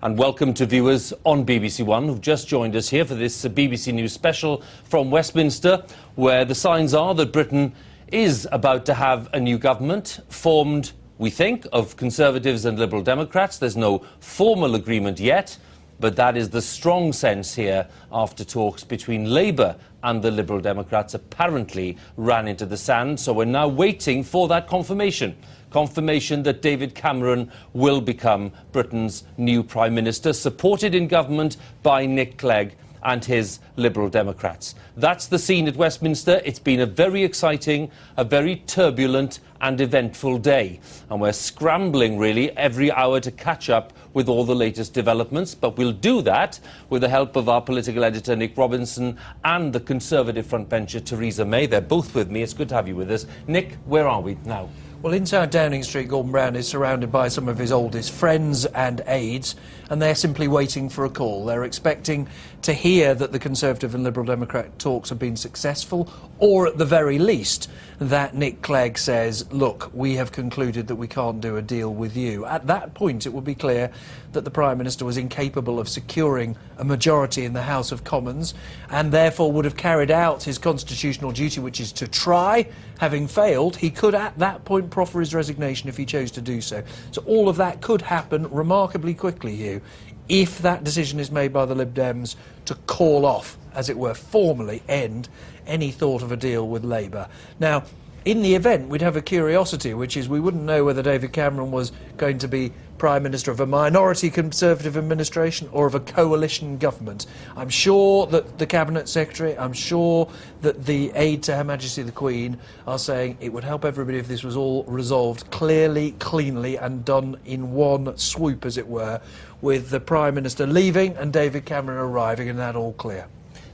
And welcome to viewers on BBC One who've just joined us here for this BBC News special from Westminster, where the signs are that Britain is about to have a new government formed, we think, of Conservatives and Liberal Democrats. There's no formal agreement yet, but that is the strong sense here after talks between Labour and the Liberal Democrats apparently ran into the sand. So we're now waiting for that confirmation that David Cameron will become Britain's new Prime Minister, supported in government by Nick Clegg and his Liberal Democrats. That's the scene at Westminster. It's been a very exciting, a very turbulent and eventful day. And we're scrambling, really, every hour to catch up with all the latest developments. But we'll do that with the help of our political editor, Nick Robinson, and the Conservative frontbencher, Theresa May. They're both with me. It's good to have you with us. Nick, where are we now? Well, inside Downing Street, Gordon Brown is surrounded by some of his oldest friends and aides, and they're simply waiting for a call. They're expecting to hear that the Conservative and Liberal Democrat talks have been successful, or at the very least, that Nick Clegg says, look, we have concluded that we can't do a deal with you. At that point, it will be clear that the Prime Minister was incapable of securing a majority in the House of Commons, and therefore would have carried out his constitutional duty, which is to try. Having failed, he could at that point proffer his resignation if he chose to do so. So all of that could happen remarkably quickly, Hugh, if that decision is made by the Lib Dems to call off, as it were, formally end any thought of a deal with Labour. Now, in the event, we'd have a curiosity, which is we wouldn't know whether David Cameron was going to be Prime Minister of a minority Conservative administration or of a coalition government. I'm sure that the Cabinet Secretary, I'm sure that the aide to Her Majesty the Queen are saying it would help everybody if this was all resolved clearly, cleanly and done in one swoop, as it were, with the Prime Minister leaving and David Cameron arriving and that all clear.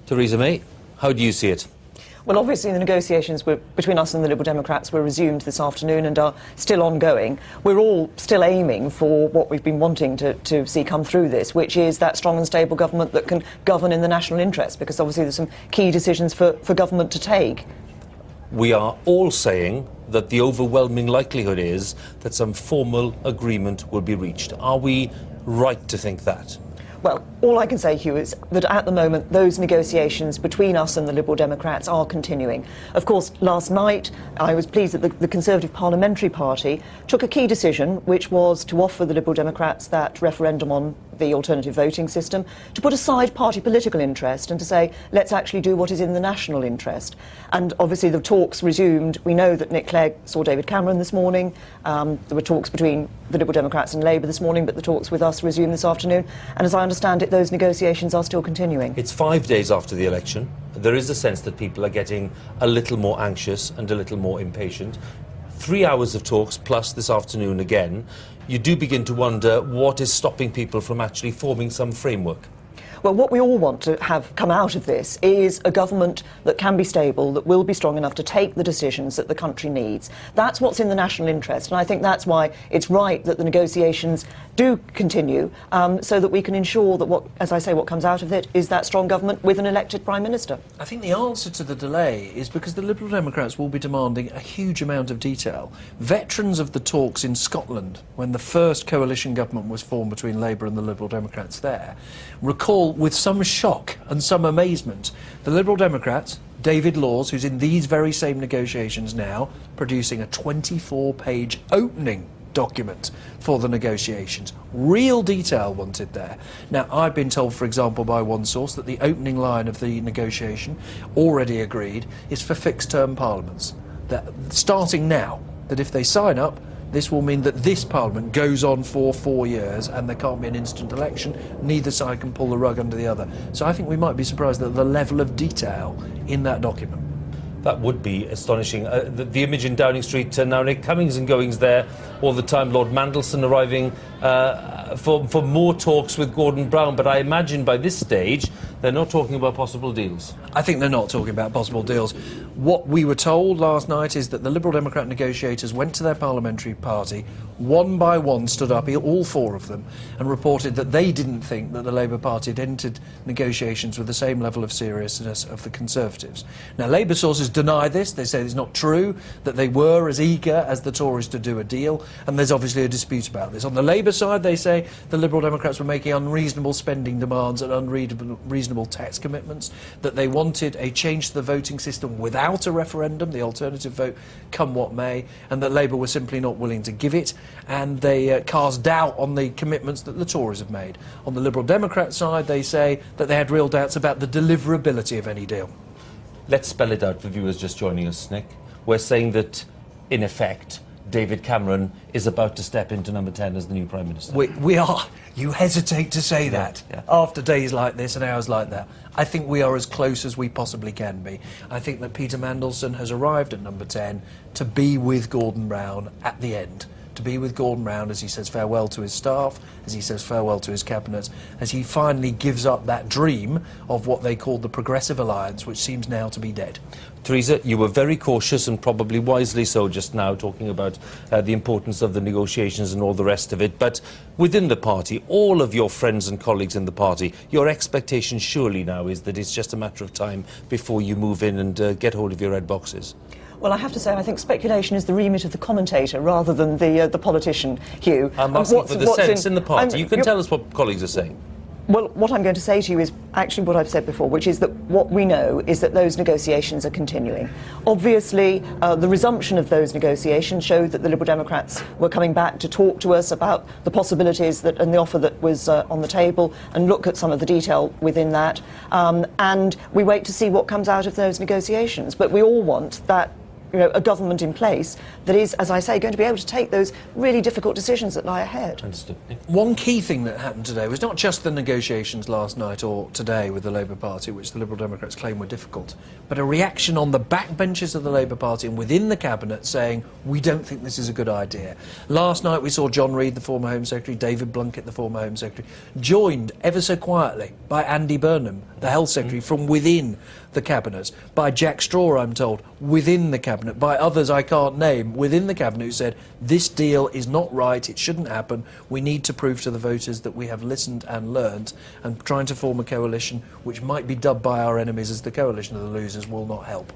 Theresa May, how do you see it? Well, obviously the negotiations between us and the Liberal Democrats were resumed this afternoon and are still ongoing. We're all still aiming for what we've been wanting to see come through this, which is that strong and stable government that can govern in the national interest, because obviously there's some key decisions for government to take. We are all saying that the overwhelming likelihood is that some formal agreement will be reached. Are we right to think that? Well, all I can say, Hugh, is that at the moment those negotiations between us and the Liberal Democrats are continuing. Of course, last night I was pleased that the Conservative Parliamentary Party took a key decision, which was to offer the Liberal Democrats that referendum on the alternative voting system, to put aside party political interest and to say, let's actually do what is in the national interest. And obviously the talks resumed. We know that Nick Clegg saw David Cameron this morning. There were talks between the Liberal Democrats and Labour this morning, but the talks with us resumed this afternoon. And as I understand it, those negotiations are still continuing. It's 5 days after the election. There is a sense that people are getting a little more anxious and a little more impatient. 3 hours of talks, plus this afternoon again. You do begin to wonder what is stopping people from actually forming some framework. Well, what we all want to have come out of this is a government that can be stable, that will be strong enough to take the decisions that the country needs. That's what's in the national interest, and I think that's why it's right that the negotiations do continue, so that we can ensure that, what comes out of it is that strong government with an elected Prime Minister. I think the answer to the delay is because the Liberal Democrats will be demanding a huge amount of detail. Veterans of the talks in Scotland, when the first coalition government was formed between Labour and the Liberal Democrats there, recall with some shock and some amazement the Liberal Democrats, David Laws, who's in these very same negotiations now, producing a 24-page opening document for the negotiations. Real detail wanted there. Now, I've been told, for example, by one source that the opening line of the negotiation, already agreed, is for fixed-term parliaments. That starting now, that if they sign up, this will mean that this Parliament goes on for 4 years and there can't be an instant election. Neither side can pull the rug under the other. So I think we might be surprised at the level of detail in that document. That would be astonishing. The image in Downing Street now, Nick, comings and goings there all the time. Lord Mandelson arriving for more talks with Gordon Brown. But I imagine by this stage they're not talking about possible deals. I think they're not talking about possible deals. What we were told last night is that the Liberal Democrat negotiators went to their parliamentary party, one by one stood up, all four of them, and reported that they didn't think that the Labour Party had entered negotiations with the same level of seriousness of the Conservatives. Now, Labour sources deny this. They say it's not true, that they were as eager as the Tories to do a deal, and there's obviously a dispute about this. On the Labour side, they say say the Liberal Democrats were making unreasonable spending demands and unreasonable tax commitments, that they wanted a change to the voting system without a referendum, the alternative vote, come what may, and that Labour were simply not willing to give it, and they cast doubt on the commitments that the Tories have made. On the Liberal Democrat side, they say that they had real doubts about the deliverability of any deal. Let's spell it out for viewers just joining us, Nick. We're saying that, in effect, David Cameron is about to step into number 10 as the new Prime Minister. We are. You hesitate to say that after days like this and hours like that. I think we are as close as we possibly can be. I think that Peter Mandelson has arrived at number 10 to be with Gordon Brown at the end. To be with Gordon Brown as he says farewell to his staff, as he says farewell to his cabinet, as he finally gives up that dream of what they called the Progressive Alliance, which seems now to be dead. Theresa, you were very cautious and probably wisely so just now, talking about the importance of the negotiations and all the rest of it. But within the party, all of your friends and colleagues in the party, your expectation surely now is that it's just a matter of time before you move in and get hold of your red boxes. Well, I have to say, I think speculation is the remit of the commentator rather than the politician, Hugh. I'm asking for the sense in the party. You can tell us what colleagues are saying. Well, what I'm going to say to you is actually what I've said before, which is that what we know is that those negotiations are continuing. Obviously, the resumption of those negotiations showed that the Liberal Democrats were coming back to talk to us about the possibilities that, and the offer that was on the table, and look at some of the detail within that. And we wait to see what comes out of those negotiations. But we all want that, a government in place that is, as I say, going to be able to take those really difficult decisions that lie ahead. Understood. One key thing that happened today was not just the negotiations last night or today with the Labour Party, which the Liberal Democrats claim were difficult, but a reaction on the backbenches of the Labour Party and within the Cabinet saying, we don't think this is a good idea. Last night we saw John Reid, the former Home Secretary, David Blunkett, the former Home Secretary, joined ever so quietly by Andy Burnham, the Health Secretary, from within the Cabinet, by Jack Straw, I'm told, within the Cabinet, by others I can't name, within the Cabinet, who said, this deal is not right, it shouldn't happen, we need to prove to the voters that we have listened and learned, and trying to form a coalition which might be dubbed by our enemies as the coalition of the losers will not help.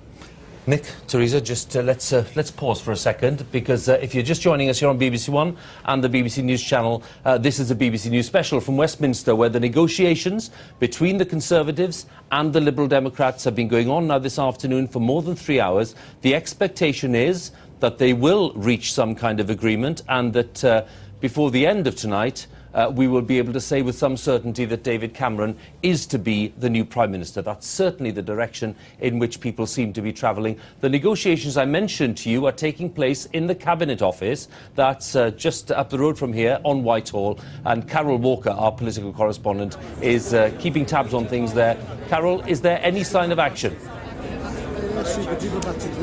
Nick, Theresa, just let's pause for a second, because if you're just joining us here on BBC One and the BBC News channel, this is a BBC News special from Westminster, where the negotiations between the Conservatives and the Liberal Democrats have been going on now this afternoon for more than 3 hours. The expectation is that they will reach some kind of agreement, and that before the end of tonight, we will be able to say with some certainty that David Cameron is to be the new Prime Minister. That's certainly the direction in which people seem to be travelling. The negotiations I mentioned to you are taking place in the Cabinet Office. That's just up the road from here on Whitehall. And Carol Walker, our political correspondent, is keeping tabs on things there. Carol, is there any sign of action?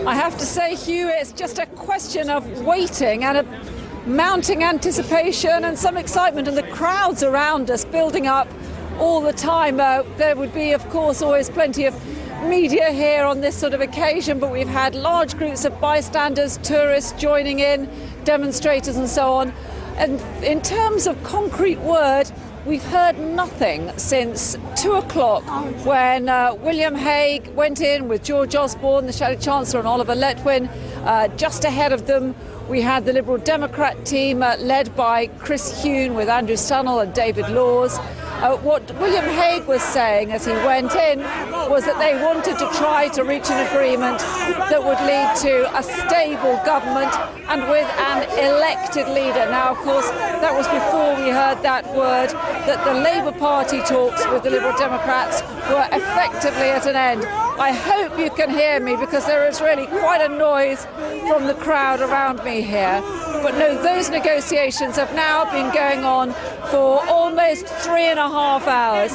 I have to say, Hugh, it's just a question of waiting and a mounting anticipation and some excitement, and the crowds around us building up all the time. There would be, of course, always plenty of media here on this sort of occasion, but we've had large groups of bystanders, tourists joining in, demonstrators and so on. And in terms of concrete word, we've heard nothing since 2 o'clock when William Hague went in with George Osborne, the Shadow Chancellor, and Oliver Letwin. Just ahead of them, we had the Liberal Democrat team led by Chris Huhne with Andrew Stunnell and David Laws. What William Hague was saying as he went in was that they wanted to try to reach an agreement that would lead to a stable government and with an elected leader. Now, of course, that was before we heard that word, that the Labour Party talks with the Liberal Democrats were effectively at an end. I hope you can hear me, because there is really quite a noise from the crowd around me here. But no, those negotiations have now been going on for almost 3.5 hours.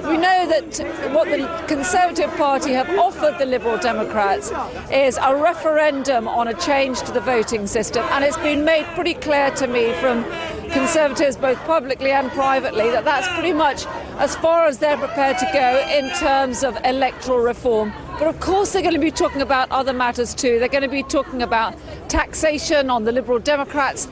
We know that what the Conservative Party have offered the Liberal Democrats is a referendum on a change to the voting system, and it's been made pretty clear to me from Conservatives, both publicly and privately, that that's pretty much as far as they're prepared to go in terms of electoral reform. But of course they're going to be talking about other matters too. They're going to be talking about taxation on the Liberal Democrats'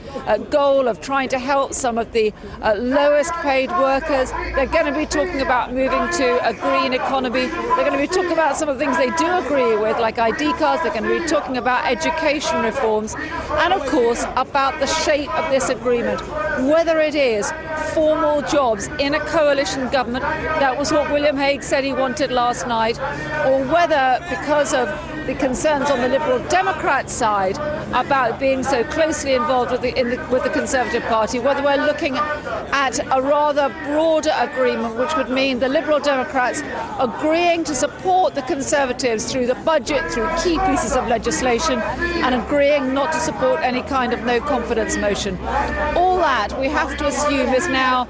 goal of trying to help some of the lowest paid workers. They're going to be talking about moving to a green economy. They're going to be talking about some of the things they do agree with, like ID cards. They're going to be talking about education reforms, and of course about the shape of this agreement. whether it is formal jobs in a coalition government, that was what William Hague said he wanted last night, or whether, because of the concerns on the Liberal Democrat side about being so closely involved with the Conservative Party, whether we're looking at a rather broader agreement, which would mean the Liberal Democrats agreeing to support the Conservatives through the budget, through key pieces of legislation, and agreeing not to support any kind of no confidence motion. All that, we have to assume, is now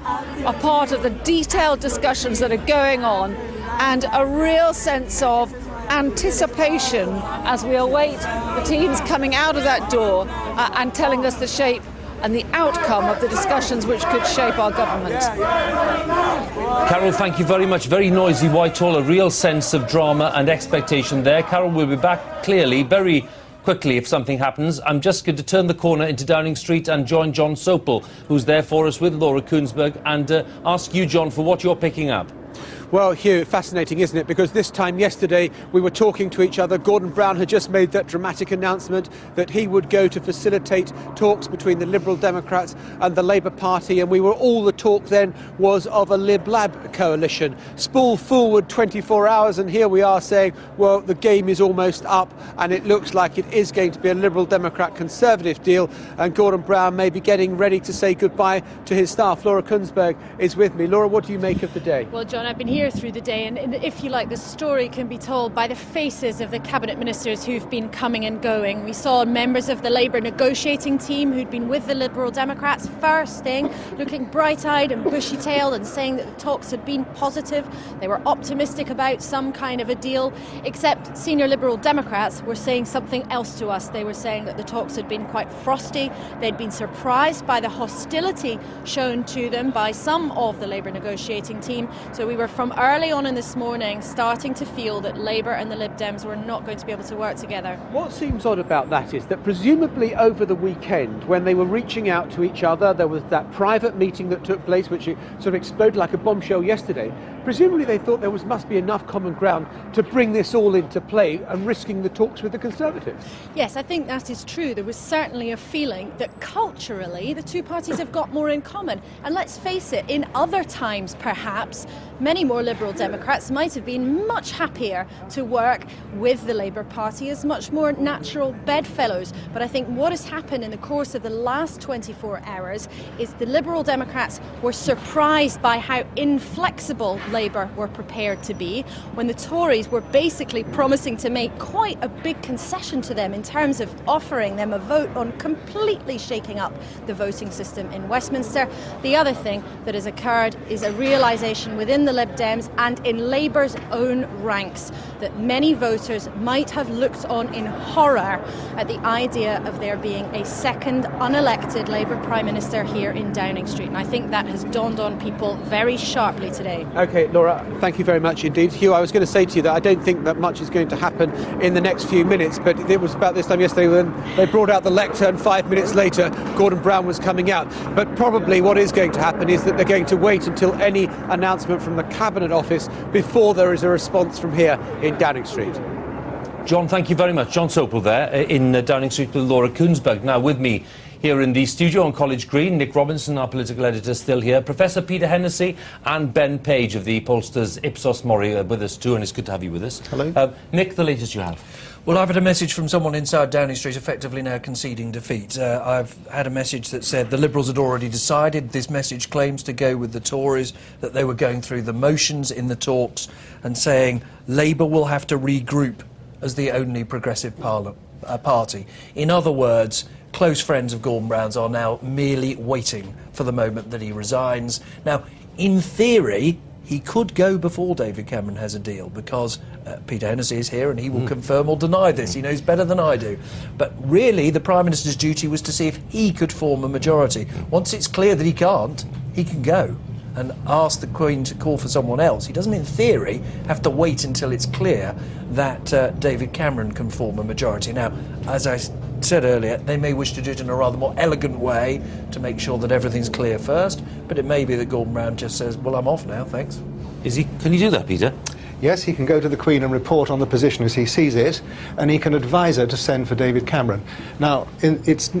a part of the detailed discussions that are going on, and a real sense of anticipation as we await the teams coming out of that door and telling us the shape and the outcome of the discussions which could shape our government. Carol, thank you very much. Very noisy Whitehall, a real sense of drama and expectation there. Carol, we'll be back clearly very quickly if something happens. I'm just going to turn the corner into Downing Street and join John Sopel, who's there for us with Laura Kuenssberg, and ask you, John, for what you're picking up. Well, Hugh, fascinating, isn't it? Because this time yesterday we were talking to each other. Gordon Brown had just made that dramatic announcement that he would go to facilitate talks between the Liberal Democrats and the Labour Party, and all the talk then was of a Lib-Lab coalition. Spool forward 24 hours and here we are saying, well, the game is almost up and it looks like it is going to be a Liberal Democrat Conservative deal, and Gordon Brown may be getting ready to say goodbye to his staff. Laura Kuenssberg is with me. Laura, what do you make of the day? Well, John, I've been here through the day, and if you like, the story can be told by the faces of the cabinet ministers who've been coming and going. We saw members of the Labour negotiating team who'd been with the Liberal Democrats first thing, looking bright-eyed and bushy-tailed and saying that the talks had been positive. They were optimistic about some kind of a deal, except senior Liberal Democrats were saying something else to us. They were saying that the talks had been quite frosty. They'd been surprised by the hostility shown to them by some of the Labour negotiating team. So we were from early on in this morning starting to feel that Labour and the Lib Dems were not going to be able to work together. What seems odd about that is that presumably over the weekend, when they were reaching out to each other, there was that private meeting that took place, which sort of exploded like a bombshell yesterday. Presumably they thought there must be enough common ground to bring this all into play and risking the talks with the Conservatives. Yes, I think that is true. There was certainly a feeling that culturally the two parties have got more in common. And let's face it, in other times perhaps, many more Liberal Democrats might have been much happier to work with the Labour Party as much more natural bedfellows. But I think what has happened in the course of the last 24 hours is the Liberal Democrats were surprised by how inflexible Labour were prepared to be when the Tories were basically promising to make quite a big concession to them in terms of offering them a vote on completely shaking up the voting system in Westminster. The other thing that has occurred is a realisation within the Lib Dems and in Labour's own ranks that many voters might have looked on in horror at the idea of there being a second unelected Labour Prime Minister here in Downing Street. And I think that has dawned on people very sharply today. OK, Laura, thank you very much indeed. Hugh, I was going to say to you that I don't think that much is going to happen in the next few minutes, but it was about this time yesterday when they brought out the lectern. 5 minutes later, Gordon Brown was coming out. But probably what is going to happen is that they're going to wait until any announcement from the Cabinet Office before there is a response from here in Downing Street. John, thank you very much. John Sopel there in Downing Street with Laura Kuenssberg. Now with me here in the studio on College Green, Nick Robinson, our political editor, still here, Professor Peter Hennessy and Ben Page of the pollsters Ipsos Mori with us too, and it's good to have you with us. Hello. Nick, the latest you have. Well, I've had a message from someone inside Downing Street effectively now conceding defeat. I've had a message that said the Liberals had already decided. This message claims to go with the Tories, that they were going through the motions in the talks and saying Labour will have to regroup as the only progressive party. In other words, close friends of Gordon Brown's are now merely waiting for the moment that he resigns. Now, in theory, he could go before David Cameron has a deal, because Peter Hennessy is here and he will confirm or deny this. He knows better than I do. But really, the Prime Minister's duty was to see if he could form a majority. Once it's clear that he can't, he can go and ask the Queen to call for someone else. He doesn't, in theory, have to wait until it's clear that David Cameron can form a majority. Now, as I said earlier, they may wish to do it in a rather more elegant way to make sure that everything's clear first, but it may be that Gordon Brown just says, well, I'm off now, thanks. Can you do that, Peter? Yes, he can go to the Queen and report on the position as he sees it, and he can advise her to send for David Cameron. Now, it's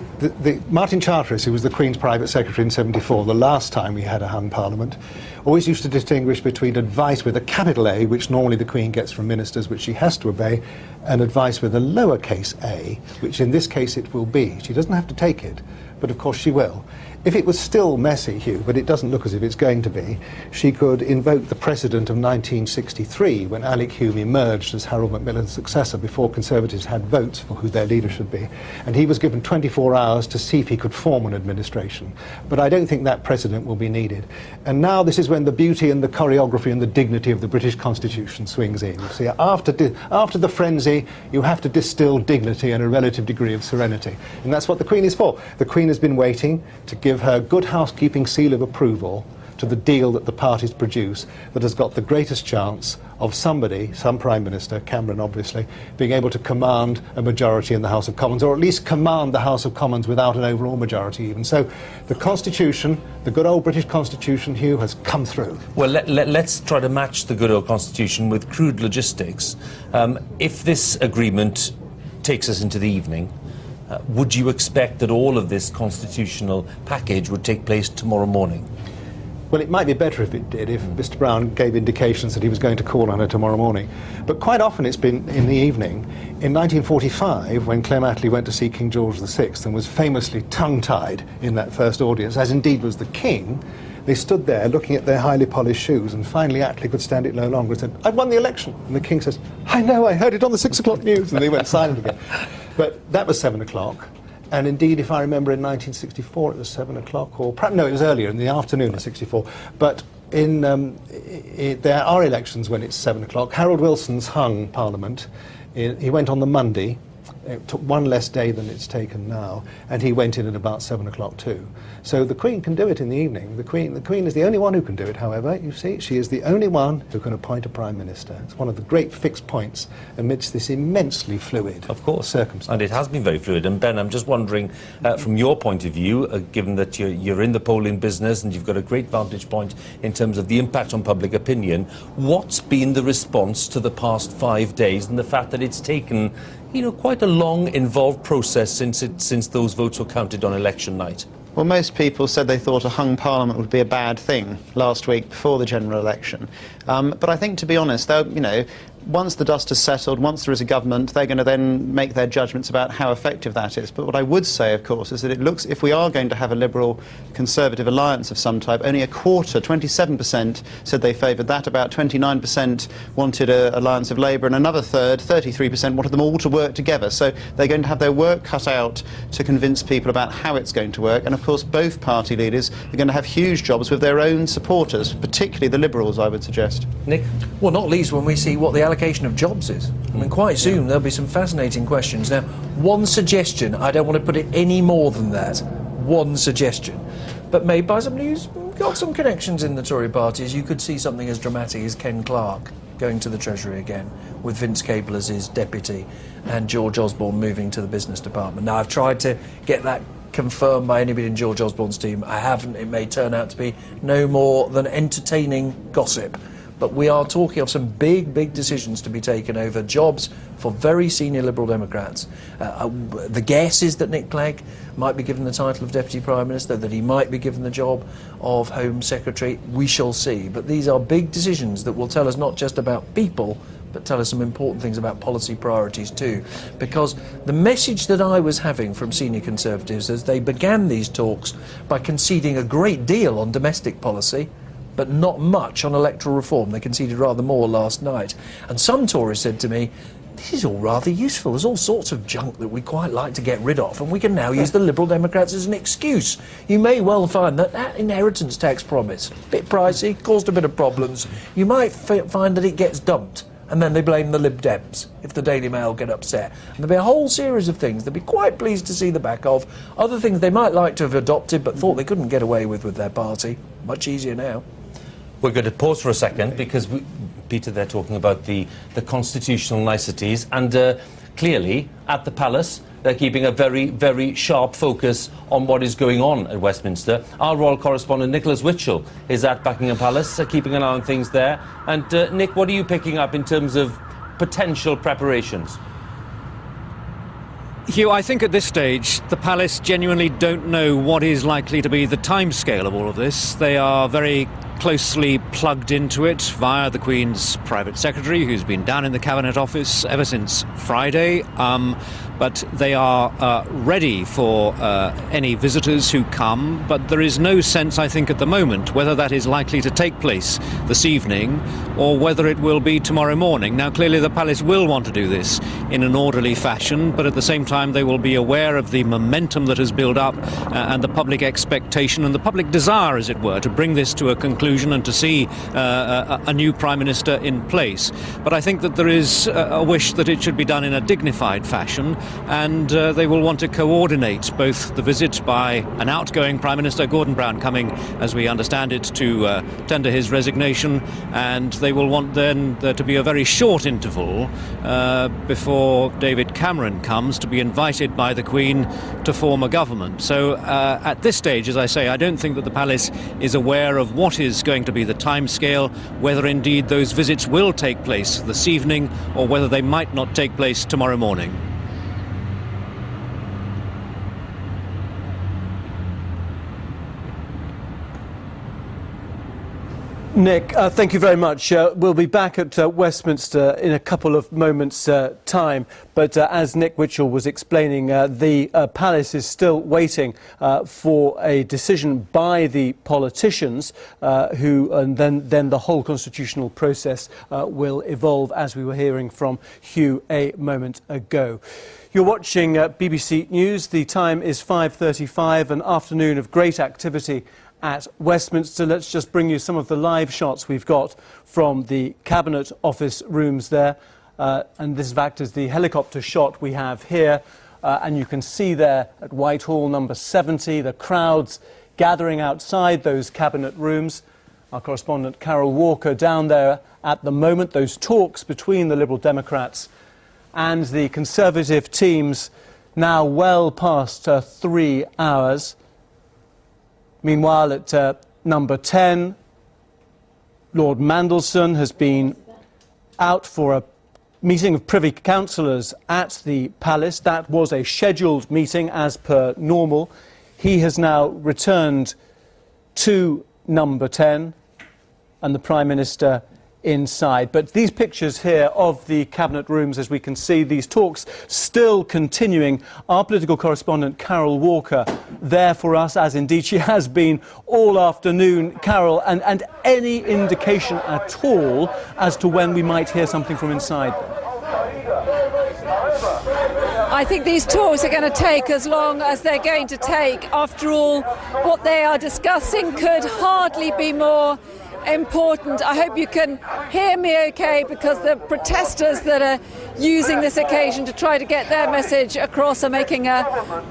Martin Charteris, who was the Queen's private secretary in '74, the last time we had a hung parliament, always used to distinguish between advice with a capital A, which normally the Queen gets from ministers, which she has to obey, and advice with a lowercase a, which in this case it will be. She doesn't have to take it, but of course she will. If it was still messy, Hugh, but it doesn't look as if it's going to be, she could invoke the precedent of 1963, when Alec Hume emerged as Harold Macmillan's successor before Conservatives had votes for who their leader should be. And he was given 24 hours to see if he could form an administration. But I don't think that precedent will be needed. And now this is when the beauty and the choreography and the dignity of the British Constitution swings in. You see, after the frenzy, you have to distill dignity and a relative degree of serenity. And that's what the Queen is for. The Queen has been waiting to give her good housekeeping seal of approval to the deal that the parties produce that has got the greatest chance of somebody, some Prime Minister, Cameron obviously, being able to command a majority in the House of Commons, or at least command the House of Commons without an overall majority even. So the Constitution, the good old British Constitution, Hugh, has come through. Well, let's try to match the good old Constitution with crude logistics. If this agreement takes us into the evening, would you expect that all of this constitutional package would take place tomorrow morning? Well, it might be better if it did, if Mr Brown gave indications that he was going to call on her tomorrow morning. But quite often it's been in the evening. In 1945, when Clem Attlee went to see King George VI and was famously tongue-tied in that first audience, as indeed was the King, they stood there looking at their highly polished shoes, and finally Attlee could stand it no longer and said, "I've won the election." And the King says, "I know, I heard it on the 6 o'clock news." And they went silent again. But that was 7 o'clock. And indeed, if I remember, in 1964 it was 7 o'clock, or perhaps, no, it was earlier, in the afternoon of '64. But there are elections when it's 7 o'clock. Harold Wilson's hung Parliament. He went on the Monday. It took one less day than it's taken now, and he went in at about 7 o'clock too. So the Queen can do it in the evening. The Queen is the only one who can do it, however, you see. She is the only one who can appoint a Prime Minister. It's one of the great fixed points amidst this immensely fluid circumstance. And it has been very fluid. And Ben, I'm just wondering, from your point of view, given that you're in the polling business and you've got a great vantage point in terms of the impact on public opinion, what's been the response to the past 5 days and the fact that it's taken, you know, quite a long, involved process since those votes were counted on election night? Well, most people said they thought a hung parliament would be a bad thing last week before the general election. But I think, to be honest, you know, once the dust has settled, once there is a government, they're going to then make their judgments about how effective that is. But what I would say, of course, is that it looks, if we are going to have a Liberal-Conservative alliance of some type, only a quarter, 27%, said they favoured that, about 29% wanted an alliance of Labour, and another third, 33%, wanted them all to work together. So they're going to have their work cut out to convince people about how it's going to work. And, of course, both party leaders are going to have huge jobs with their own supporters, particularly the Liberals, I would suggest. Nick? Well, not least when we see what the allocation of jobs is. I mean, quite soon there'll be some fascinating questions. Now, one suggestion, I don't want to put it any more than that, one suggestion, but made by somebody who's got some connections in the Tory party, is you could see something as dramatic as Ken Clarke going to the Treasury again, with Vince Cable as his deputy and George Osborne moving to the business department. Now, I've tried to get that confirmed by anybody in George Osborne's team. I haven't. It may turn out to be no more than entertaining gossip. But we are talking of some big decisions to be taken over jobs for very senior Liberal Democrats. The guess is that Nick Clegg might be given the title of Deputy Prime Minister, that he might be given the job of Home Secretary. We shall see. But these are big decisions that will tell us not just about people, but tell us some important things about policy priorities too. Because the message that I was having from senior Conservatives as they began these talks by conceding a great deal on domestic policy, but not much on electoral reform. They conceded rather more last night. And some Tories said to me, this is all rather useful. There's all sorts of junk that we quite like to get rid of, and we can now use the Liberal Democrats as an excuse. You may well find that inheritance tax promise, a bit pricey, caused a bit of problems. You might find that it gets dumped, and then they blame the Lib Dems if the Daily Mail get upset. And there'll be a whole series of things they'll be quite pleased to see the back of. Other things they might like to have adopted but thought they couldn't get away with their party. Much easier now. We're going to pause for a second because, Peter, they're talking about the constitutional niceties, and clearly at the Palace they're keeping a very, very sharp focus on what is going on at Westminster. Our royal correspondent Nicholas Witchell is at Buckingham Palace, keeping an eye on things there. And Nick, what are you picking up in terms of potential preparations? Hugh, I think at this stage the palace genuinely don't know what is likely to be the timescale of all of this. They are very closely plugged into it via the Queen's private secretary, who's been down in the Cabinet Office ever since Friday. But they are ready for any visitors who come. But there is no sense, I think, at the moment, whether that is likely to take place this evening or whether it will be tomorrow morning. Now, clearly the palace will want to do this in an orderly fashion, but at the same time they will be aware of the momentum that has built up and the public expectation and the public desire, as it were, to bring this to a conclusion and to see a new Prime Minister in place. But I think that there is a wish that it should be done in a dignified fashion, and they will want to coordinate both the visit by an outgoing Prime Minister, Gordon Brown, coming, as we understand it, to tender his resignation, and they will want then there to be a very short interval before David Cameron comes to be invited by the Queen to form a government. So at this stage, as I say, I don't think that the palace is aware of what is going to be the timescale, whether indeed those visits will take place this evening or whether they might not take place tomorrow morning. Nick, thank you very much. We'll be back at Westminster in a couple of moments' time. But as Nick Witchell was explaining, the palace is still waiting for a decision by the politicians, and then the whole constitutional process will evolve, as we were hearing from Hugh a moment ago. You're watching BBC News. The time is 5:35, an afternoon of great activity at Westminster. Let's just bring you some of the live shots we've got from the Cabinet Office rooms there. And this, in fact, is the helicopter shot we have here. And you can see there at Whitehall, number 70, the crowds gathering outside those Cabinet rooms. Our correspondent Carol Walker down there at the moment. Those talks between the Liberal Democrats and the Conservative teams now well past 3 hours. Meanwhile, at number 10, Lord Mandelson has been out for a meeting of Privy Councillors at the Palace. That was a scheduled meeting as per normal. He has now returned to number 10 and the Prime Minister inside. But these pictures here of the Cabinet rooms, as we can see, these talks still continuing. Our political correspondent Carol Walker there for us, as indeed she has been all afternoon. Carol, and any indication at all as to when we might hear something from inside? I think these talks are going to take as long as they're going to take. After all, what they are discussing could hardly be more important. I hope you can hear me okay, because the protesters that are using this occasion to try to get their message across are making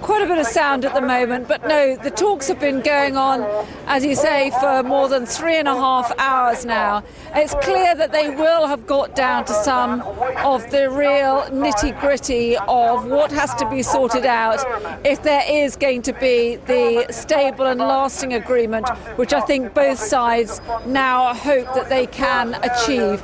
quite a bit of sound at the moment. But no, the talks have been going on, as you say, for more than 3.5 hours now. It's clear that they will have got down to some of the real nitty-gritty of what has to be sorted out if there is going to be the stable and lasting agreement, which I think both sides now hope that they can achieve.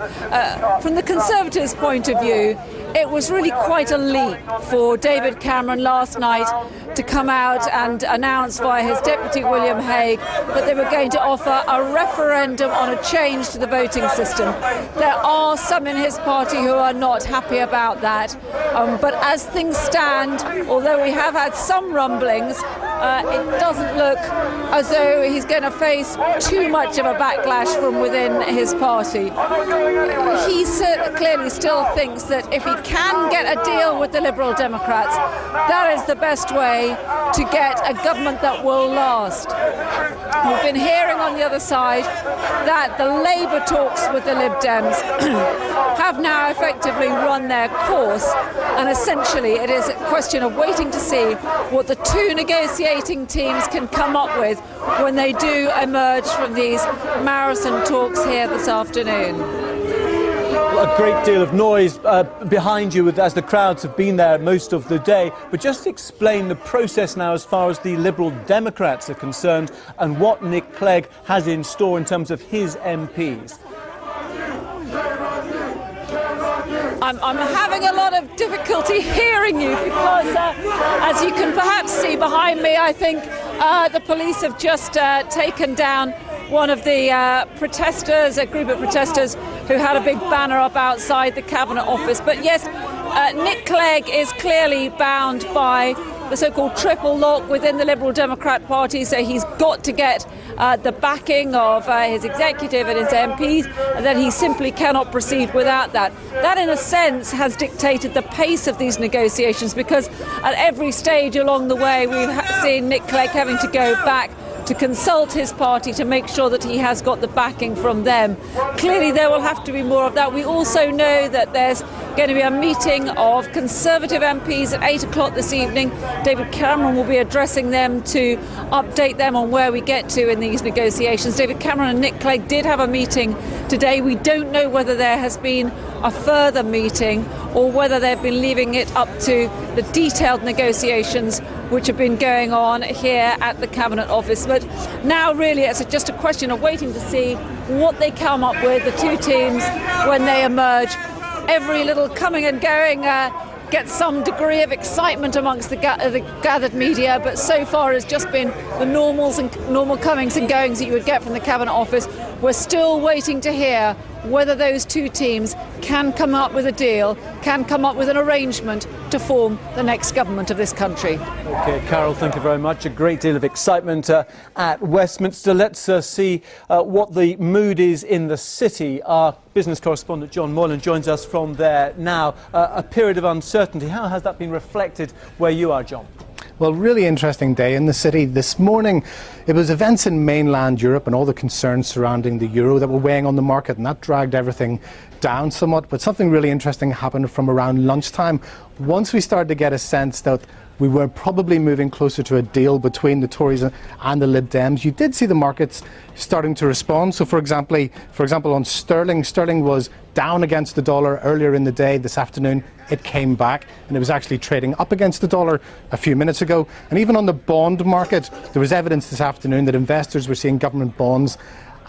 From the Conservatives' point of view, it was really quite a leap for David Cameron last night to come out and announce via his deputy William Hague that they were going to offer a referendum on a change to the voting system. There are some in his party who are not happy about that, but as things stand, although we have had some rumblings, it doesn't look as though he's going to face too much of a backlash from within his party. He clearly still thinks that if he can get a deal with the Liberal Democrats, that is the best way to get a government that will last. We've been hearing on the other side that the Labour talks with the Lib Dems have now effectively run their course, and essentially it is a question of waiting to see what the two negotiating teams can come up with when they do emerge from these marathon talks here this afternoon. a great deal of noise behind you as the crowds have been there most of the day. But just explain the process now as far as the Liberal Democrats are concerned and what Nick Clegg has in store in terms of his MPs. I'm having a lot of difficulty hearing you because, as you can perhaps see behind me, I think the police have just taken down one of the protesters, a group of protesters who had a big banner up outside the Cabinet Office. But yes, Nick Clegg is clearly bound by the so-called triple lock within the Liberal Democrat Party, so he's got to get the backing of his executive and his MPs, and that he simply cannot proceed without that. That, in a sense, has dictated the pace of these negotiations, because at every stage along the way we've seen Nick Clegg having to go back to consult his party to make sure that he has got the backing from them. Clearly there will have to be more of that. We also know that there's going to be a meeting of Conservative MPs at 8 o'clock this evening. David Cameron will be addressing them to update them on where we get to in these negotiations. David Cameron and Nick Clegg did have a meeting today. We don't know whether there has been a further meeting or whether they've been leaving it up to the detailed negotiations which have been going on here at the Cabinet Office. But now really it's just a question of waiting to see what they come up with, the two teams, when they emerge. Every little coming and going gets some degree of excitement amongst the gathered media, but so far it's just been the normal comings and goings that you would get from the Cabinet Office. We're still waiting to hear whether those two teams can come up with a deal, can come up with an arrangement to form the next government of this country. OK, Carol, thank you very much. A great deal of excitement at Westminster. Let's see what the mood is in the city. Our business correspondent John Moylan joins us from there now. A period of uncertainty. How has that been reflected where you are, John? Well, really interesting day in the city. This morning, it was events in mainland Europe and all the concerns surrounding the euro that were weighing on the market, and that dragged everything down somewhat. But something really interesting happened from around lunchtime. Once we started to get a sense that we were probably moving closer to a deal between the Tories and the Lib Dems, you did see the markets starting to respond. So, for example, on sterling, sterling was down against the dollar earlier in the day. This afternoon, it came back, and it was actually trading up against the dollar a few minutes ago. And even on the bond market, there was evidence this afternoon that investors were seeing government bonds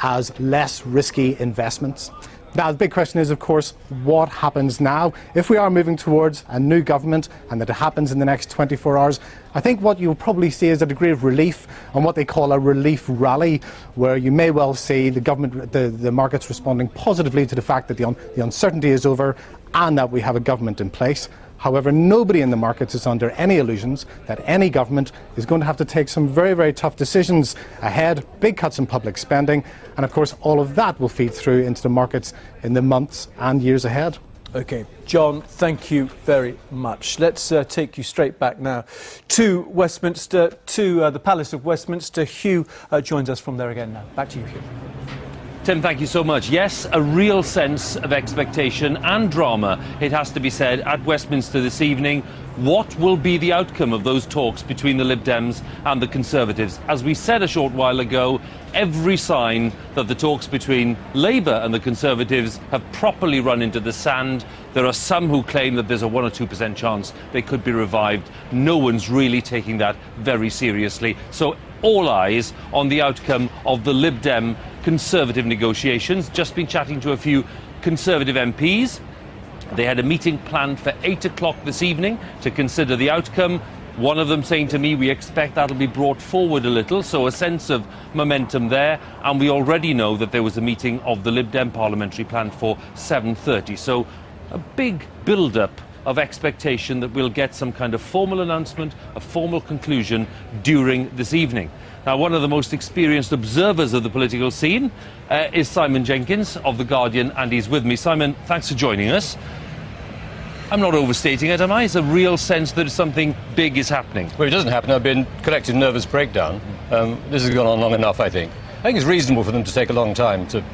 as less risky investments. Now, the big question is, of course, what happens now? If we are moving towards a new government and that it happens in the next 24 hours, I think what you'll probably see is a degree of relief on what they call a relief rally, where you may well see the government, the markets responding positively to the fact that the uncertainty is over and that we have a government in place. However, nobody in the markets is under any illusions that any government is going to have to take some very, very tough decisions ahead, big cuts in public spending, and of course all of that will feed through into the markets in the months and years ahead. OK, John, thank you very much. Let's take you straight back now to Westminster, to the Palace of Westminster. Hugh joins us from there again now. Back to you, Hugh. Tim, thank you so much. Yes, a real sense of expectation and drama, it has to be said, at Westminster this evening. What will be the outcome of those talks between the Lib Dems and the Conservatives? As we said a short while ago, every sign that the talks between Labour and the Conservatives have properly run into the sand. There are some who claim that there's a 1 or 2% chance they could be revived. No one's really taking that very seriously. So all eyes on the outcome of the Lib Dem Conservative negotiations. Just been chatting to a few Conservative MPs. They had a meeting planned for 8 o'clock this evening to consider the outcome. One of them saying to me, we expect that'll be brought forward a little, so a sense of momentum there. And we already know that there was a meeting of the Lib Dem parliamentary planned for 7:30. So a big build-up of expectation that we'll get some kind of formal announcement, a formal conclusion during this evening. Now, one of the most experienced observers of the political scene is Simon Jenkins of The Guardian, and he's with me. Simon, thanks for joining us. I'm not overstating it, am I? It's a real sense that something big is happening. Well, it doesn't happen. I've been collective nervous breakdown. This has gone on long enough, I think. I think it's reasonable for them to take a long time to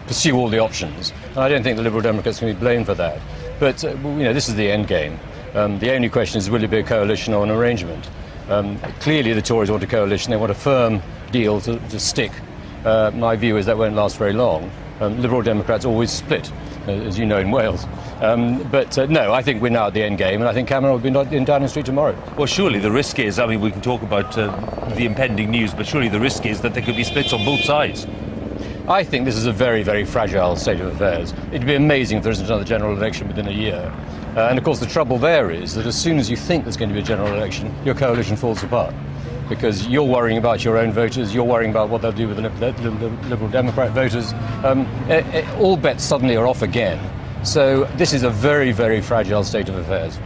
pursue all the options. And I don't think the Liberal Democrats can be blamed for that. But, this is the end game. The only question is, will it be a coalition or an arrangement? Clearly, the Tories want a coalition. They want a firm deal to stick. My view is that won't last very long. Liberal Democrats always split. as you know, in Wales. No, I think we're now at the end game, and I think Cameron will be in Downing Street tomorrow. Well, surely the risk is, I mean, we can talk about the impending news, but surely the risk is that there could be splits on both sides. I think this is a very, very fragile state of affairs. It'd be amazing if there isn't another general election within a year. And of course, the trouble there is that as soon as you think there's going to be a general election, your coalition falls apart. Because you're worrying about your own voters, you're worrying about what they'll do with the Liberal Democrat voters. All bets suddenly are off again. So this is a very, very fragile state of affairs.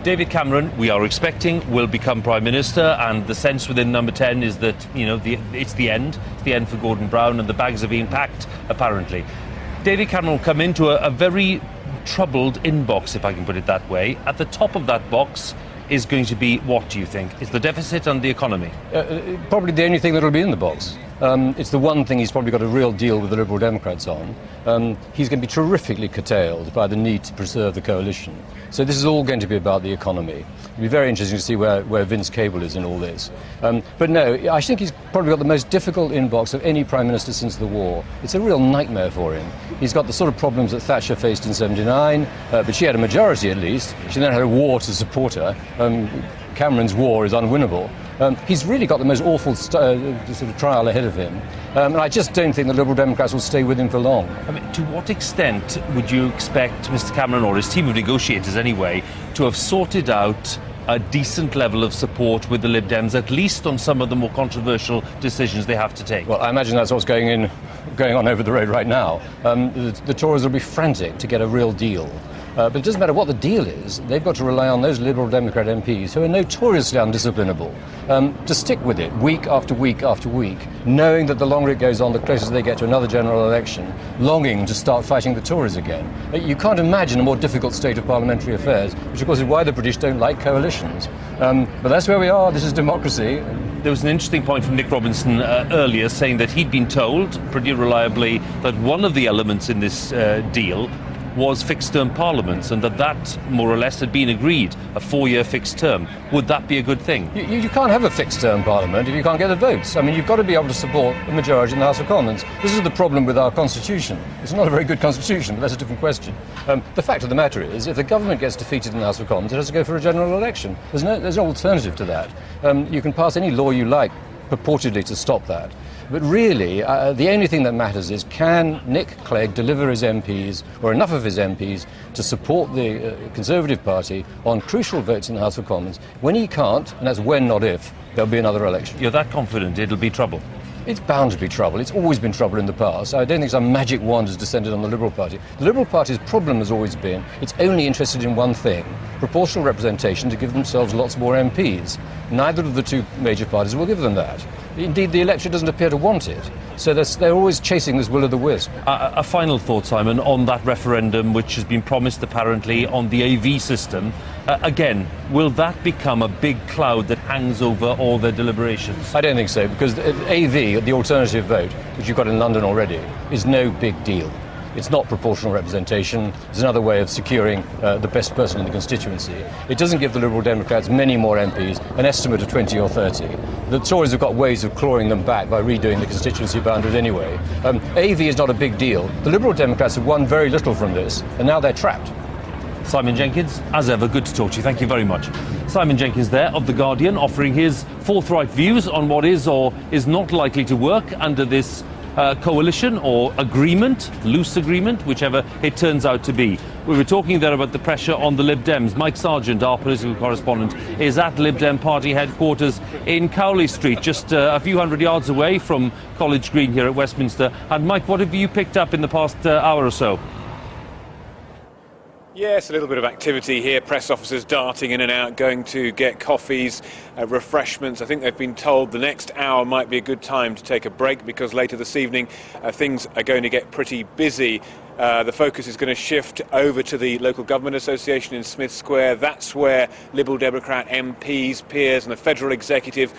David Cameron, we are expecting, will become Prime Minister, and the sense within Number 10 is that, it's the end. It's the end for Gordon Brown, and the bags are being packed, apparently. David Cameron will come into a very troubled inbox, if I can put it that way. At the top of that box is going to be, what do you think? Is the deficit and the economy? Probably the only thing that will be in the box. It's the one thing he's probably got a real deal with the Liberal Democrats on. He's going to be terrifically curtailed by the need to preserve the coalition. So this is all going to be about the economy. It'll be very interesting to see where Vince Cable is in all this. But no, I think he's probably got the most difficult inbox of any Prime Minister since the war. It's a real nightmare for him. He's got the sort of problems that Thatcher faced in ~79, but she had a majority at least. She then had a war to support her. Cameron's war is unwinnable. He's really got the most awful sort of trial ahead of him. And I just don't think the Liberal Democrats will stay with him for long. I mean, to what extent would you expect Mr Cameron, or his team of negotiators anyway, to have sorted out a decent level of support with the Lib Dems, at least on some of the more controversial decisions they have to take? Well, I imagine that's what's going on over the road right now. The Tories will be frantic to get a real deal. But it doesn't matter what the deal is, they've got to rely on those Liberal Democrat MPs who are notoriously undisciplinable to stick with it week after week after week, knowing that the longer it goes on, the closer they get to another general election, longing to start fighting the Tories again. You can't imagine a more difficult state of parliamentary affairs, which of course is why the British don't like coalitions. But that's where we are. This is democracy. There was an interesting point from Nick Robinson earlier, saying that he'd been told pretty reliably that one of the elements in this deal was fixed-term parliaments, and that more or less had been agreed, a 4-year fixed term. Would that be a good thing? You can't have a fixed-term parliament if you can't get the votes. I mean, you've got to be able to support a majority in the House of Commons. This is the problem with our constitution. It's not a very good constitution, but that's a different question. The fact of the matter is, if the government gets defeated in the House of Commons, it has to go for a general election. There's no alternative to that. You can pass any law you like purportedly to stop that. But really, the only thing that matters is, can Nick Clegg deliver his MPs, or enough of his MPs, to support the Conservative Party on crucial votes in the House of Commons? When he can't, and that's when, not if, there'll be another election. You're that confident it'll be trouble? It's bound to be trouble. It's always been trouble in the past. I don't think some magic wand has descended on the Liberal Party. The Liberal Party's problem has always been it's only interested in one thing, proportional representation to give themselves lots more MPs. Neither of the two major parties will give them that. Indeed, the electorate doesn't appear to want it. So they're always chasing this will-o'-the-wisp. A final thought, Simon, on that referendum which has been promised apparently on the AV system. Again, will that become a big cloud that hangs over all their deliberations? I don't think so, because AV, the alternative vote, which you've got in London already, is no big deal. It's not proportional representation. It's another way of securing the best person in the constituency. It doesn't give the Liberal Democrats many more MPs, an estimate of 20 or 30. The Tories have got ways of clawing them back by redoing the constituency boundaries anyway. AV is not a big deal. The Liberal Democrats have won very little from this, and now they're trapped. Simon Jenkins, as ever, good to talk to you. Thank you very much. Simon Jenkins there of The Guardian, offering his forthright views on what is or is not likely to work under this coalition or agreement, loose agreement, whichever it turns out to be. We were talking there about the pressure on the Lib Dems. Mike Sargent, our political correspondent, is at Lib Dem party headquarters in Cowley Street, just a few hundred yards away from College Green here at Westminster. And Mike, what have you picked up in the past hour or so? Yes, a little bit of activity here. Press officers darting in and out, going to get coffees, refreshments. I think they've been told the next hour might be a good time to take a break, because later this evening things are going to get pretty busy. The focus is going to shift over to the local government association in Smith Square. That's where Liberal Democrat MPs, peers and the federal executive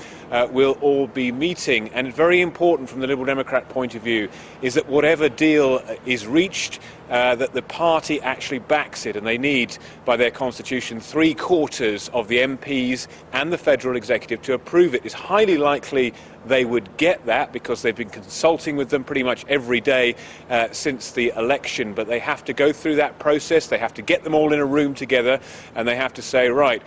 will all be meeting. And very important from the Liberal Democrat point of view is that whatever deal is reached, that the party actually backs it, and they need, by their constitution, 3/4 of the MPs and the federal executive to approve it. It's highly likely they would get that, because they've been consulting with them pretty much every day since the election. election, but they have to go through that process. They have to get them all in a room together, and they have to say, right,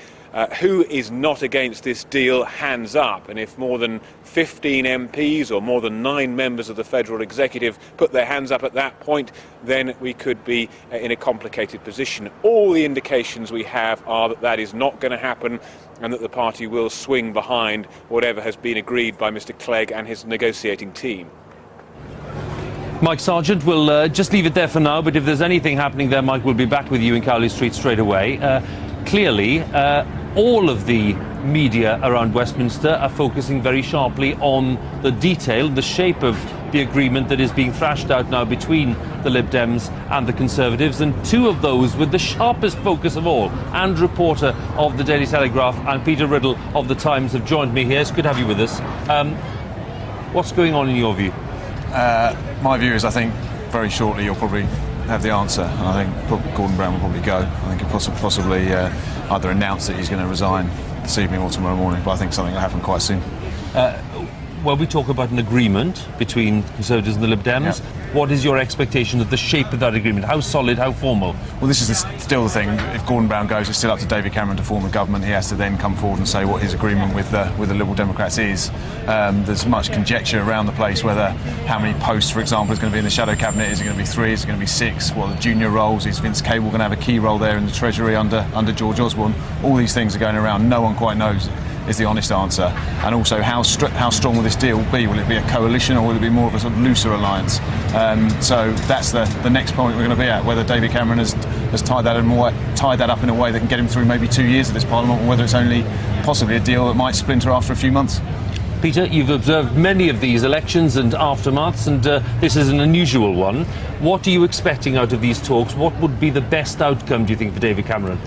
who is not against this deal, hands up. And if more than 15 MPs or more than 9 members of the federal executive put their hands up at that point, then we could be in a complicated position. All the indications we have are that that is not going to happen, and that the party will swing behind whatever has been agreed by Mr Clegg and his negotiating team. Mike Sargent, we'll just leave it there for now, but if there's anything happening there, Mike, we'll be back with you in Cowley Street straight away. Clearly, all of the media around Westminster are focusing very sharply on the detail, the shape of the agreement that is being thrashed out now between the Lib Dems and the Conservatives, and two of those with the sharpest focus of all, Andrew Porter of the Daily Telegraph and Peter Riddle of the Times, have joined me here. It's good to have you with us. What's going on in your view? My view is I think very shortly you'll probably have the answer, and I think Gordon Brown will probably go. I think he'll possibly either announce that he's going to resign this evening or tomorrow morning, but I think something will happen quite soon. When we talk about an agreement between Conservatives and the Lib Dems, what is your expectation of the shape of that agreement? How solid, how formal? Well, this is still the thing. If Gordon Brown goes, it's still up to David Cameron to form a government. He has to then come forward and say what his agreement with the Liberal Democrats is. There's much conjecture around the place whether how many posts, for example, is going to be in the shadow cabinet. Is it going to be 3? Is it going to be 6? What are the junior roles? Is Vince Cable going to have a key role there in the Treasury under George Osborne? All these things are going around. No one quite knows is the honest answer. And also, how strong will this deal be? Will it be a coalition or will it be more of a sort of looser alliance? So that's the next point we're going to be at, whether David Cameron has tied that up in a way that can get him through maybe 2 years of this Parliament, or whether it's only possibly a deal that might splinter after a few months. Peter, you've observed many of these elections and aftermaths, and this is an unusual one. What are you expecting out of these talks? What would be the best outcome, do you think, for David Cameron?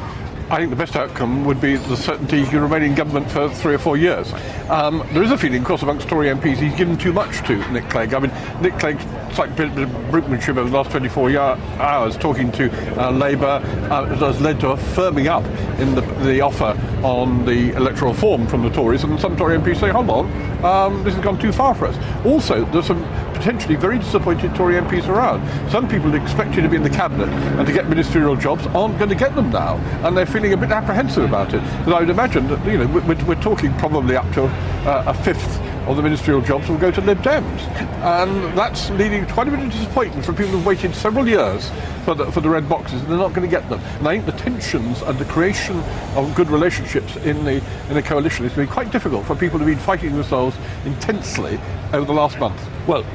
I think the best outcome would be the certainty he can remain in government for 3 or 4 years. There is a feeling, of course, amongst Tory MPs he's given too much to Nick Clegg. I mean, Nick Clegg's like a bit of brinkmanship over the last 24 hours talking to Labour has led to a firming up in the offer on the electoral reform from the Tories, and some Tory MPs say, hold on, this has gone too far for us. Also, there's some potentially very disappointed Tory MPs around. Some people who expected to be in the cabinet and to get ministerial jobs aren't going to get them now, and they're feeling a bit apprehensive about it. Because I would imagine that we're talking probably up to a fifth of the ministerial jobs will go to Lib Dems, and that's leading to quite a bit of disappointment from people who've waited several years for the red boxes, and they're not going to get them. And I think the tensions and the creation of good relationships in the coalition is going to be quite difficult for people who've been fighting themselves intensely over the last month. Well,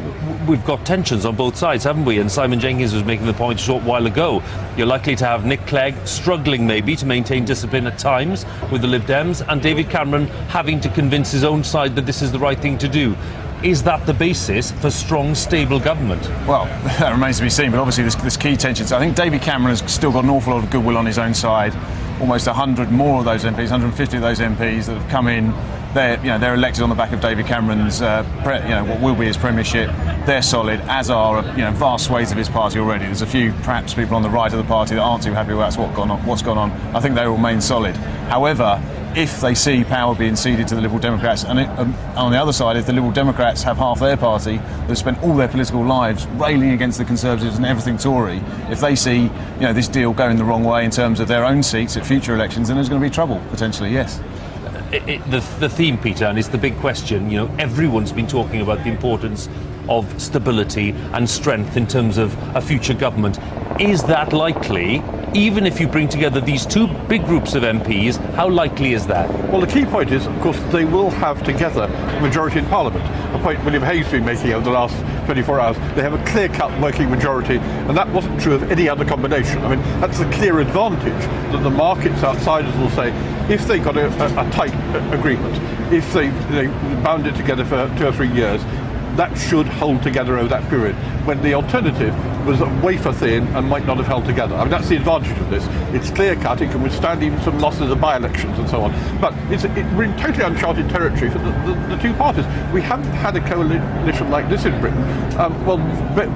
we've got tensions on both sides, haven't we? And Simon Jenkins was making the point a short while ago. You're likely to have Nick Clegg struggling maybe to maintain discipline at times with the Lib Dems, and David Cameron having to convince his own side that this is the right thing to do. Is that the basis for strong, stable government? Well, that remains to be seen, but obviously there's key tensions. I think David Cameron has still got an awful lot of goodwill on his own side. Almost 100 more of those MPs, 150 of those MPs that have come in. They're elected on the back of David Cameron's, what will be his premiership. They're solid, as are vast swathes of his party already. There's a few, perhaps, people on the right of the party that aren't too happy with what's gone on. I think they will remain solid. However, if they see power being ceded to the Liberal Democrats, and on the other side, if the Liberal Democrats have half their party that have spent all their political lives railing against the Conservatives and everything Tory, if they see this deal going the wrong way in terms of their own seats at future elections, then there's going to be trouble, potentially, yes. The theme, Peter, and it's the big question, everyone's been talking about the importance of stability and strength in terms of a future government. Is that likely, even if you bring together these two big groups of MPs? How likely is that? Well, the key point is, of course, they will have together a majority in Parliament, a point William Hague's been making over the last 24 hours. They have a clear-cut working majority, and that wasn't true of any other combination. I mean, that's a clear advantage that the markets outsiders will say, if they got a tight agreement, if they bound it together for 2 or 3 years, that should hold together over that period, when the alternative was wafer thin and might not have held together. I mean, that's the advantage of this. It's clear-cut, it can withstand even some losses of by-elections and so on. But we're in totally uncharted territory for the two parties. We haven't had a coalition like this in Britain,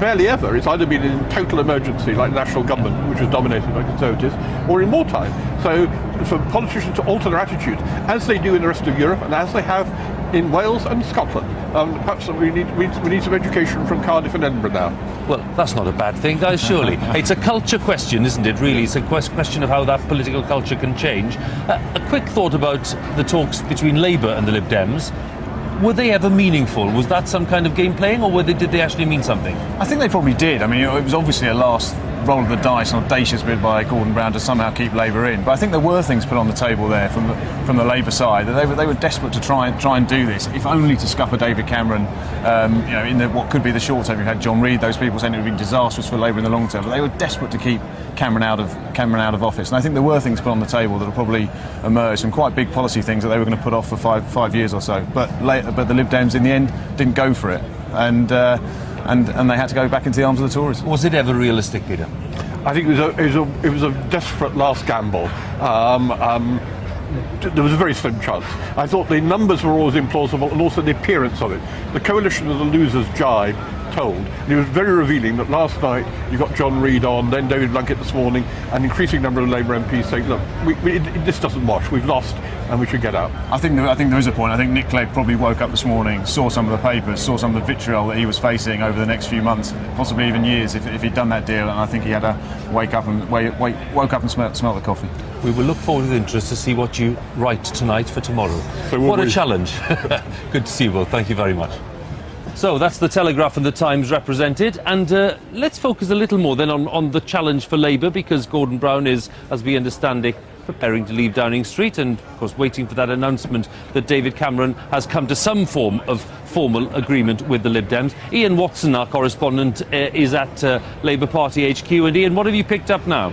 barely ever. It's either been in total emergency, like national government, which was dominated by Conservatives, or in wartime. So for politicians to alter their attitude, as they do in the rest of Europe and as they have in Wales and Scotland, Perhaps we need some education from Cardiff and Edinburgh now. Well, that's not a bad thing, guys, surely. It's a culture question, isn't it, really? It's a question of how that political culture can change. A quick thought about the talks between Labour and the Lib Dems. Were they ever meaningful? Was that some kind of game playing, or did they actually mean something? I think they probably did. I mean, it was obviously a last roll of the dice, an audacious bid by Gordon Brown to somehow keep Labour in. But I think there were things put on the table there from the Labour side that they were desperate to try and do this, if only to scupper David Cameron. In what could be the short term, you had John Reid. Those people saying it would be disastrous for Labour in the long term. But they were desperate to keep Cameron out of office. And I think there were things put on the table that will probably emerge, some quite big policy things that they were going to put off for five years or so. But the Lib Dems in the end didn't go for it, and they had to go back into the arms of the Tories. Was it ever realistic, Peter? I think it was a desperate last gamble. There was a very slim chance. I thought the numbers were always implausible, and also the appearance of it. The coalition of the losers jibe told. And it was very revealing that last night you got John Reid on, then David Blunkett this morning, an increasing number of Labour MPs saying, look, this doesn't wash, we've lost and we should get out. I think there is a point. I think Nick Clegg probably woke up this morning, saw some of the papers, saw some of the vitriol that he was facing over the next few months, possibly even years, if he'd done that deal, and I think he had to woke up and smell the coffee. We will look forward with interest to see what you write tonight for tomorrow. What a challenge. Good to see you both. Thank you very much. So that's the Telegraph and the Times represented, and let's focus a little more then on the challenge for Labour, because Gordon Brown is, as we understand it, preparing to leave Downing Street and, of course, waiting for that announcement that David Cameron has come to some form of formal agreement with the Lib Dems. Ian Watson, our correspondent, is at Labour Party HQ. And Ian, what have you picked up now?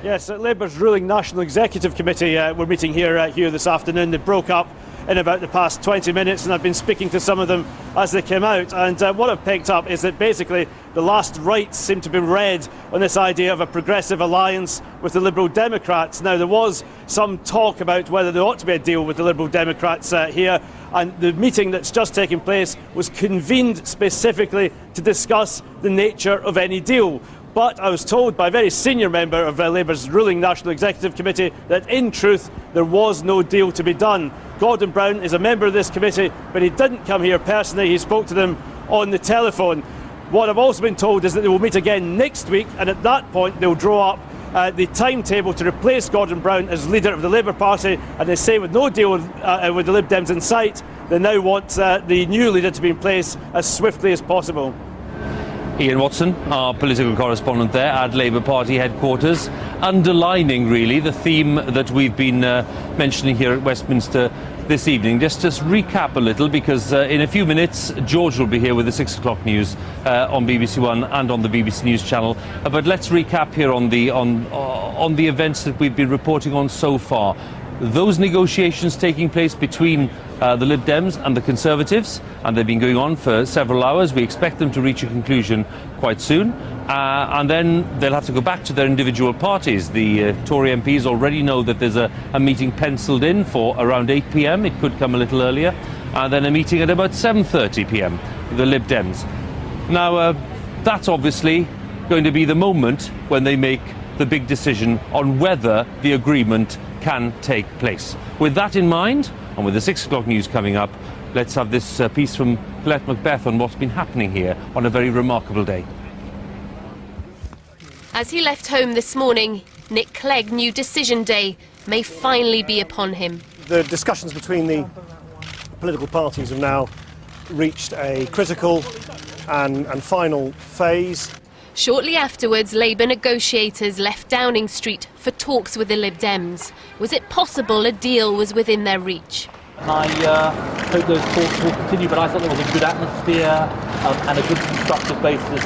Yes, Labour's ruling National Executive Committee were meeting here this afternoon. They broke up in about the past 20 minutes, and I've been speaking to some of them as they came out. And what I've picked up is that basically the last rites seem to be read on this idea of a progressive alliance with the Liberal Democrats. Now, there was some talk about whether there ought to be a deal with the Liberal Democrats here, and the meeting that's just taken place was convened specifically to discuss the nature of any deal. But I was told by a very senior member of Labour's ruling National Executive Committee that in truth there was no deal to be done. Gordon Brown is a member of this committee, but he didn't come here personally. He spoke to them on the telephone. What I've also been told is that they will meet again next week, and at that point they'll draw up the timetable to replace Gordon Brown as leader of the Labour Party. And they say with no deal with the Lib Dems in sight, they now want the new leader to be in place as swiftly as possible. Ian Watson, our political correspondent there at Labour Party headquarters, underlining really the theme that we've been mentioning here at Westminster this evening. Just recap a little, because in a few minutes George will be here with the 6 o'clock news on BBC One and on the BBC News channel. But let's recap here on the events that we've been reporting on so far. Those negotiations taking place between the Lib Dems and the Conservatives, and they've been going on for several hours. We expect them to reach a conclusion quite soon, and then they'll have to go back to their individual parties. The Tory MPs already know that there's a meeting penciled in for around 8 p.m. It could come a little earlier, and then a meeting at about 7:30 p.m. with the Lib Dems. Now, that's obviously going to be the moment when they make the big decision on whether the agreement can take place. With that in mind, and with the 6 o'clock news coming up, let's have this piece from Colette Macbeth on what's been happening here on a very remarkable day. As he left home this morning, Nick Clegg knew decision day may finally be upon him. The discussions between the political parties have now reached a critical and final phase. Shortly afterwards, Labour negotiators left Downing Street for talks with the Lib Dems. Was it possible a deal was within their reach? I hope those talks will continue, but I thought there was a good atmosphere and a good constructive basis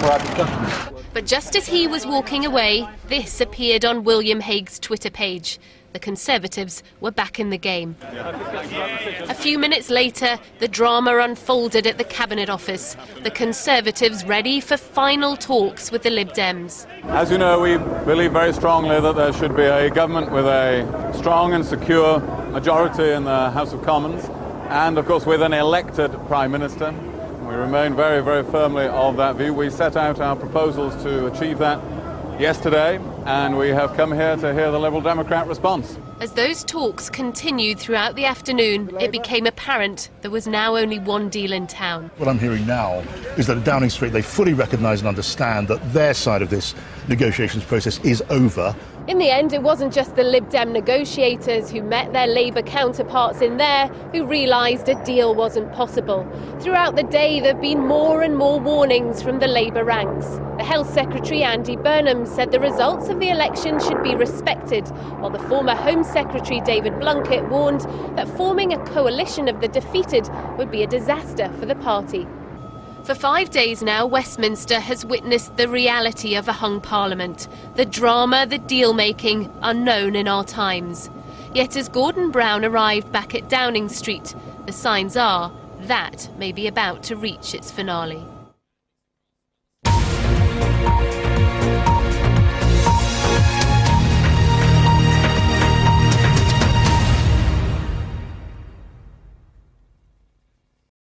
for our discussions. But just as he was walking away, this appeared on William Hague's Twitter page. The Conservatives were back in the game. A few minutes later, the drama unfolded at the Cabinet Office. The Conservatives ready for final talks with the Lib Dems. As you know, we believe very strongly that there should be a government with a strong and secure majority in the House of Commons, and of course with an elected Prime Minister. We remain very, very firmly of that view. We set out our proposals to achieve that yesterday, and we have come here to hear the Liberal Democrat response. As those talks continued throughout the afternoon, it became apparent there was now only one deal in town. What I'm hearing now is that at Downing Street they fully recognise and understand that their side of this negotiations process is over. In the end, it wasn't just the Lib Dem negotiators who met their Labour counterparts in there who realised a deal wasn't possible. Throughout the day, there have been more and more warnings from the Labour ranks. The Health Secretary, Andy Burnham, said the results of the election should be respected, while the former Home Secretary, David Blunkett, warned that forming a coalition of the defeated would be a disaster for the party. For 5 days now, Westminster has witnessed the reality of a hung parliament. The drama, the deal-making, unknown in our times. Yet as Gordon Brown arrived back at Downing Street, the signs are that may be about to reach its finale.